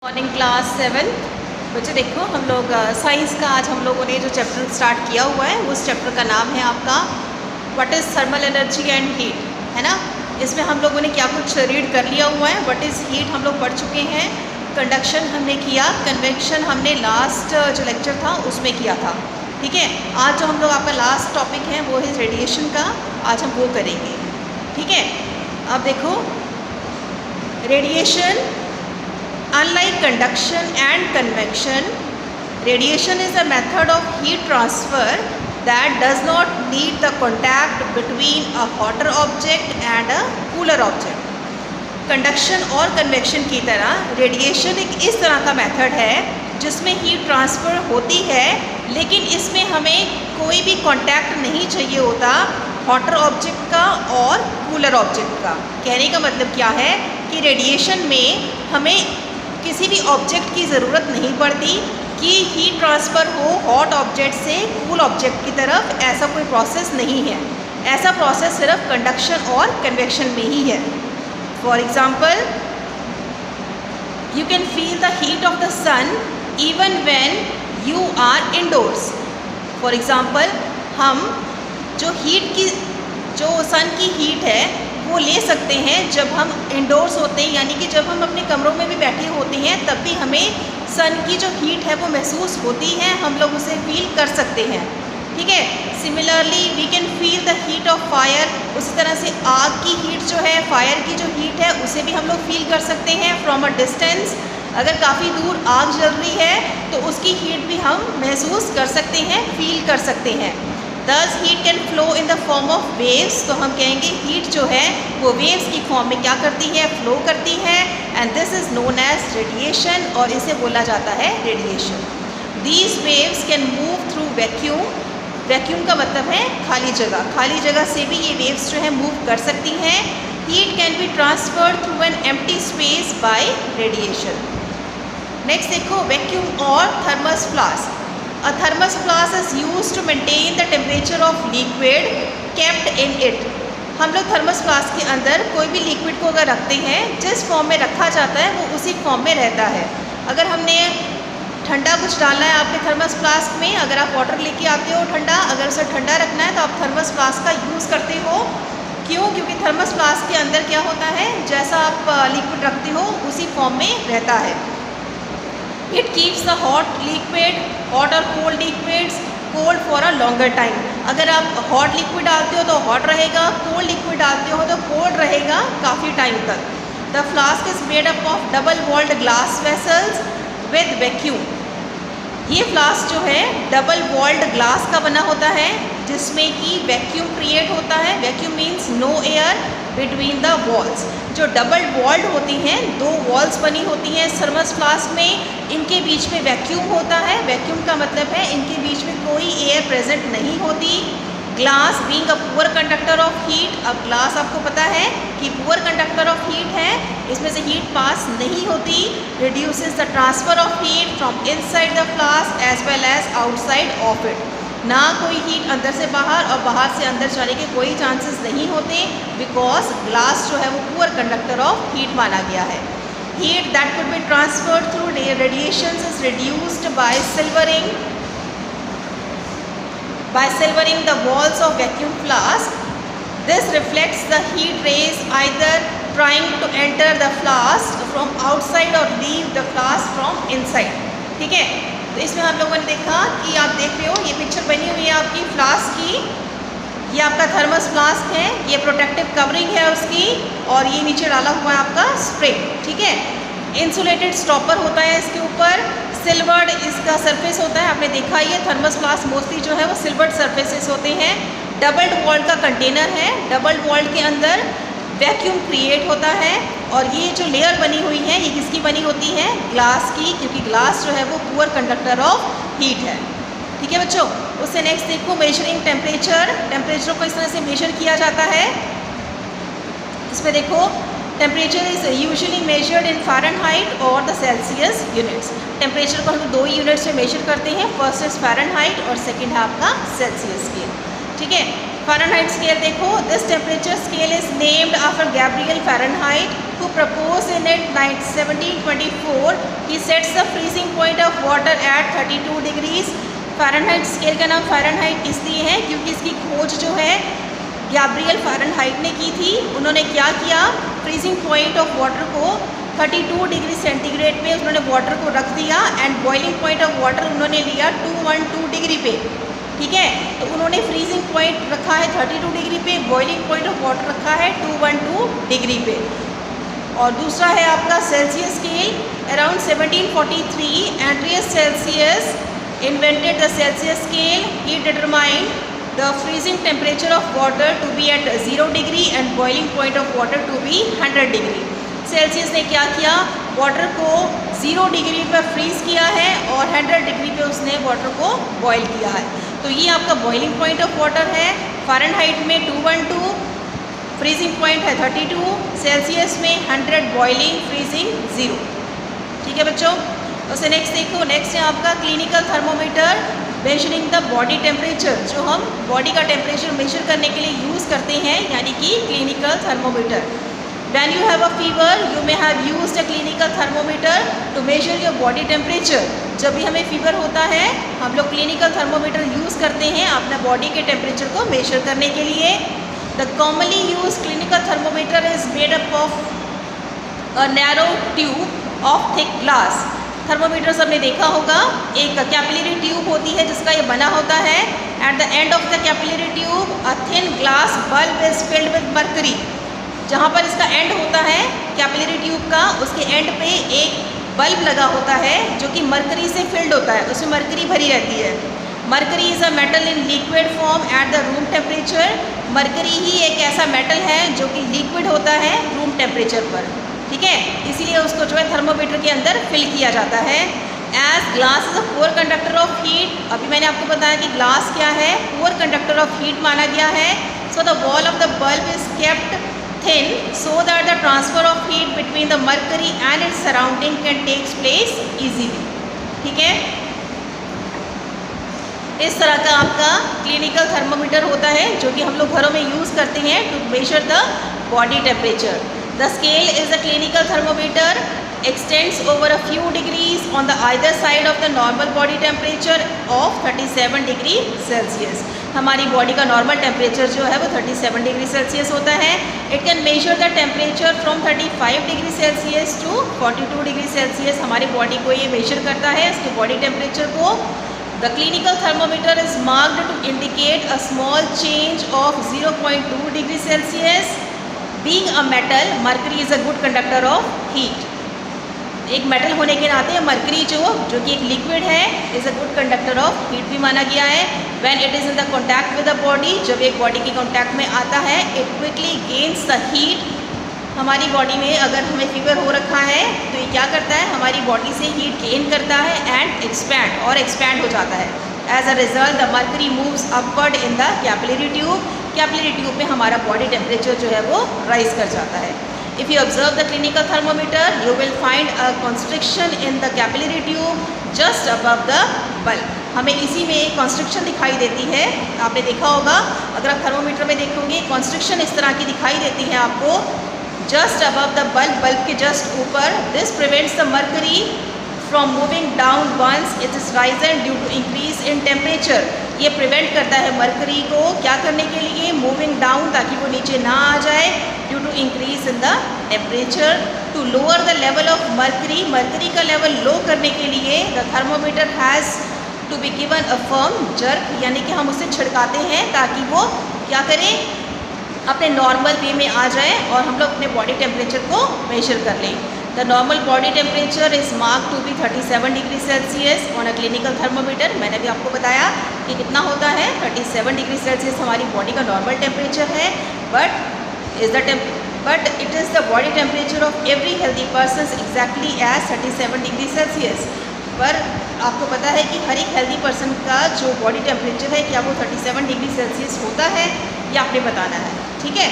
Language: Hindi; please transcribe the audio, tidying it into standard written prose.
Morning class 7। बच्चे देखो, हम लोग साइंस का आज हम लोगों ने जो चैप्टर स्टार्ट किया हुआ है उस चैप्टर का नाम है आपका what is thermal energy and heat, है ना। इसमें हम लोगों ने क्या कुछ रीड कर लिया हुआ है। व्हाट इज़ हीट हम लोग पढ़ चुके हैं, कंडक्शन हमने किया, कन्वेक्शन हमने लास्ट जो लेक्चर था उसमें किया था। ठीक है, आज जो हम लोग आपका लास्ट टॉपिक है वो है रेडिएशन का, आज हम वो करेंगे। ठीक है, अब देखो radiation, unlike conduction and convection, radiation is a method of heat transfer that does not need the contact between a hotter object and a cooler object. Conduction और कन्वेक्शन की तरह रेडिएशन एक इस तरह का मेथड है जिसमें हीट ट्रांसफ़र होती है, लेकिन इसमें हमें कोई भी कांटेक्ट नहीं चाहिए होता हॉटर ऑब्जेक्ट का और कूलर ऑब्जेक्ट का। कहने का मतलब क्या है कि रेडिएशन में हमें किसी भी ऑब्जेक्ट की ज़रूरत नहीं पड़ती कि हीट ट्रांसफ़र हो हॉट ऑब्जेक्ट से कूल ऑब्जेक्ट की तरफ, ऐसा कोई प्रोसेस नहीं है। ऐसा प्रोसेस सिर्फ कंडक्शन और कन्वेक्शन में ही है। For example, you can feel the heat of the sun even when you are indoors. For example, हम जो सन की हीट है वो ले सकते हैं जब हम इंडोर्स होते हैं, यानी कि जब हम अपने कमरों में भी बैठे होते हैं तब भी हमें सन की जो हीट है वो महसूस होती है, हम लोग उसे फील कर सकते हैं। ठीक है, similarly we can feel the heat of fire. उसी तरह से आग की हीट जो है, फायर की जो हीट है उसे भी हम लोग फील कर सकते हैं फ्रॉम अ डिस्टेंस। अगर काफ़ी दूर आग जल रही है तो उसकी हीट भी हम महसूस कर सकते हैं, फील कर सकते हैं। दस heat can flow in the form of waves. तो हम कहेंगे हीट जो है वो वेव्स की फॉर्म में क्या करती है, फ्लो करती है, and this is known as radiation, और इसे बोला जाता है radiation. These waves can move through vacuum. Vacuum का मतलब है खाली जगह, खाली जगह से भी ये वेव्स जो है मूव कर सकती हैं। Heat can be transferred through an empty space bye radiation. Next देखो, वैक्यूम और thermos flask. A thermos flask is used to maintain the temperature of liquid kept in it. हम लोग थर्मस फ्लास्क के अंदर कोई भी लिक्विड को अगर रखते हैं, जिस फॉर्म में रखा जाता है वो उसी फॉर्म में रहता है। अगर हमने ठंडा कुछ डालना है आपके थर्मस फ्लास्क में, अगर आप वाटर लेके आते हो ठंडा, अगर उसे ठंडा रखना है तो आप थर्मस फ्लास्क का यूज़ करते हो। क्यों? क्योंकि थर्मस फ्लास्क के अंदर क्या होता है, जैसा आप लिक्विड रखते हो उसी फॉर्म में रहता है। It keeps the hot liquid, hot और cold liquids cold for a longer time. अगर आप हॉट लिक्विड डालते हो तो हॉट रहेगा, कोल्ड लिक्विड डालते हो तो कोल्ड रहेगा काफ़ी टाइम तक। The flask is made up of double walled glass vessels with vacuum. ये फ्लास्क जो है डबल वॉल्ड ग्लास का बना होता है जिसमें कि वैक्यूम क्रिएट होता है। Vacuum means no air between the walls. जो डबल वॉल्ड होती हैं, दो वॉल्स बनी होती हैं थर्मस फ्लास्क में, इनके बीच में वैक्यूम होता है। वैक्यूम का मतलब है इनके बीच में कोई एयर प्रेजेंट नहीं होती। Glass being a poor conductor of heat. अब ग्लास आपको पता है कि पुअर कंडक्टर ऑफ हीट है, इसमें से हीट पास नहीं होती। Reduces the transfer of heat from inside the flask as well as outside of it. ना कोई हीट अंदर से बाहर और बाहर से अंदर जाने के कोई चांसेस नहीं होते, बिकॉज ग्लास जो है वो पुअर कंडक्टर ऑफ हीट माना गया है। Heat that could be transferred through radiations is reduced by silvering the walls of vacuum flask. This reflects the heat rays either trying to enter the flask from outside or leave the flask from inside. ठीक है, तो इसमें हम लोगों ने देखा कि आप देख रहे हो ये पिक्चर बनी हुई है आपकी फ्लास्क की। ये आपका थर्मस फ्लास्क है, ये प्रोटेक्टिव कवरिंग है उसकी, और ये नीचे डाला हुआ है आपका स्प्रे। ठीक है, इंसुलेटेड स्टॉपर होता है इसके ऊपर, सिल्वर्ड इसका सरफेस होता है। आपने देखा ये थर्मस फ्लास्क मोस्टली जो है वो सिल्वर्ड सरफेसेस होते हैं। डबल्ड वॉल्ड का कंटेनर है, डबल्ड वॉल्ड के अंदर वैक्यूम क्रिएट होता है, और ये जो लेयर बनी हुई है ये किसकी बनी होती है, ग्लास की, क्योंकि ग्लास जो है वो पुअर कंडक्टर ऑफ हीट है। ठीक है बच्चों, उससे नेक्स्ट देखो मेजरिंग टेम्परेचर। टेम्परेचर को इस तरह से मेजर किया जाता है। इसमें देखो temperature is usually measured in Fahrenheit और द सेल्सियस यूनिट्स। टेम्परेचर को हम दो यूनिट्स में मेजर करते हैं, फर्स्ट इज़ फ़ारेनहाइट और सेकंड है आपका सेल्सियस स्केल। ठीक है, फ़ारेनहाइट स्केल देखो, this temperature scale is named after Gabriel Fahrenheit. who proposed in it 1724, he sets the freezing point of water at 32 degrees Fahrenheit. Scale का नाम फ़ारेनहाइट इसलिए है क्योंकि इसकी खोज जो है गैब्रियल फ़ारेनहाइट ने की थी। उन्होंने क्या किया, फ्रीजिंग पॉइंट ऑफ वाटर को 32 डिग्री सेंटीग्रेड पे उन्होंने वाटर को रख दिया and boiling point of water उन्होंने लिया 212 डिग्री पे। ठीक है, तो उन्होंने फ्रीजिंग पॉइंट रखा है 32 डिग्री पे, बॉइलिंग पॉइंट ऑफ वाटर रखा है 212 डिग्री पे। और दूसरा है आपका Celsius scale. Around 1743 Andreas Celsius invented the Celsius scale. He determined the freezing temperature of water to be at 0 degree and boiling point of water to be 100 degree. Celsius ने क्या किया, वाटर को 0 डिग्री पर फ्रीज़ किया है और 100 डिग्री पे उसने वाटर को बॉईल किया है। तो ये आपका बॉइलिंग पॉइंट ऑफ वाटर है। फ़ारेनहाइट में 212, फ्रीजिंग पॉइंट है 32, सेल्सियस में 100, बॉइलिंग फ्रीजिंग 0। ठीक है बच्चों, उससे नेक्स्ट देखो, नेक्स्ट है आपका clinical thermometer measuring the body temperature, जो हम बॉडी का टेम्परेचर मेजर करने के लिए यूज़ करते हैं, यानी कि clinical thermometer. When you have a fever, you may have used a clinical thermometer to measure your body temperature. जब भी हमें फीवर होता है हम लोग क्लिनिकल थर्मोमीटर यूज़ करते हैं अपना बॉडी के टेम्परेचर को मेजर करने के लिए। The commonly used clinical thermometer is made up of a narrow tube of thick glass. Thermometer सबने देखा होगा, एक कैपिलरी ट्यूब होती है जिसका ये बना होता है। At the end of the capillary tube a thin glass bulb is filled with mercury. जहाँ पर इसका एंड होता है कैपिलरी ट्यूब का, उसके एंड पे एक बल्ब लगा होता है जो कि मर्करी से फिल्ड होता है, उसमें मर्करी भरी रहती है। Mercury is a metal in liquid form at the room temperature. Mercury ही एक ऐसा मेटल है जो कि लिक्विड होता है रूम टेम्परेचर पर। ठीक है, इसीलिए उसको जो है थर्मोमीटर के अंदर फिल किया जाता है। As glass is a poor conductor of heat, अभी मैंने आपको बताया कि ग्लास क्या है, पुअर कंडक्टर ऑफ हीट माना गया है। So the wall of the bulb is kept thin so that the transfer of heat between the mercury and its surrounding can takes place easily. ठीक है, इस तरह का आपका क्लिनिकल थर्मोमीटर होता है जो कि हम लोग घरों में यूज़ करते हैं to measure the body temperature. The scale is a clinical thermometer, extends over a few degrees on the either side of the normal body temperature of 37 degree Celsius. हमारी बॉडी का नॉर्मल टेम्परेचर जो है वो 37 डिग्री सेल्सियस होता है। It can measure the temperature from 35 degree Celsius to 42 degree Celsius. हमारी बॉडी को ये मेजर करता है उसके बॉडी टेम्परेचर को। The clinical thermometer is marked to indicate a small change of 0.2 degree Celsius. Being a metal, mercury is a good conductor of heat. एक मेटल होने के नाते मर्करी जो कि एक लिक्विड है is a good conductor of heat भी माना गया है। When it is in the contact with the body, जब एक बॉडी के कॉन्टैक्ट में आता है, it quickly gains the heat. हमारी बॉडी में अगर हमें फीवर हो रखा है तो ये क्या करता है, हमारी बॉडी से हीट गेन करता है एंड एक्सपैंड हो जाता है। As a result the mercury moves upward in the capillary tube. Capillary tube में हमारा बॉडी टेम्परेचर जो है वो राइज कर जाता है। If you observe the clinical thermometer you will find a constriction in the capillary tube just above the bulb. हमें इसी में एक कॉन्स्ट्रिक्शन दिखाई देती है, आपने देखा होगा अगर आप थर्मोमीटर में देखोगे कॉन्स्ट्रिक्शन इस तरह की दिखाई देती है आपको just above the bulb, bulb के जस्ट ऊपर। This prevents the mercury from moving down once it is risen due to increase in temperature. ये प्रिवेंट करता है मर्करी को क्या करने के लिए, मूविंग डाउन, ताकि वो नीचे ना आ जाए due to increase in the temperature. To lower the level of mercury, mercury का लेवल लो करने के लिए the thermometer has to be given a firm jerk, यानी कि हम उसे छिड़काते हैं ताकि वो क्या करें, अपने नॉर्मल वे में आ जाए और हम लोग अपने बॉडी टेम्परेचर को मेजर कर लें। The normal body temperature is mark to be 37 degree Celsius on a clinical thermometer. मैंने भी आपको बताया कि कितना होता है, 37 डिग्री सेल्सियस हमारी बॉडी का नॉर्मल टेम्परेचर है। But it is the body temperature of every healthy person exactly as 37 degree Celsius. पर आपको पता है कि हर एक हेल्दी पर्सन का जो बॉडी टेम्परेचर है क्या वो 37 डिग्री सेल्सियस होता है, ये आपने बताना है। ठीक है,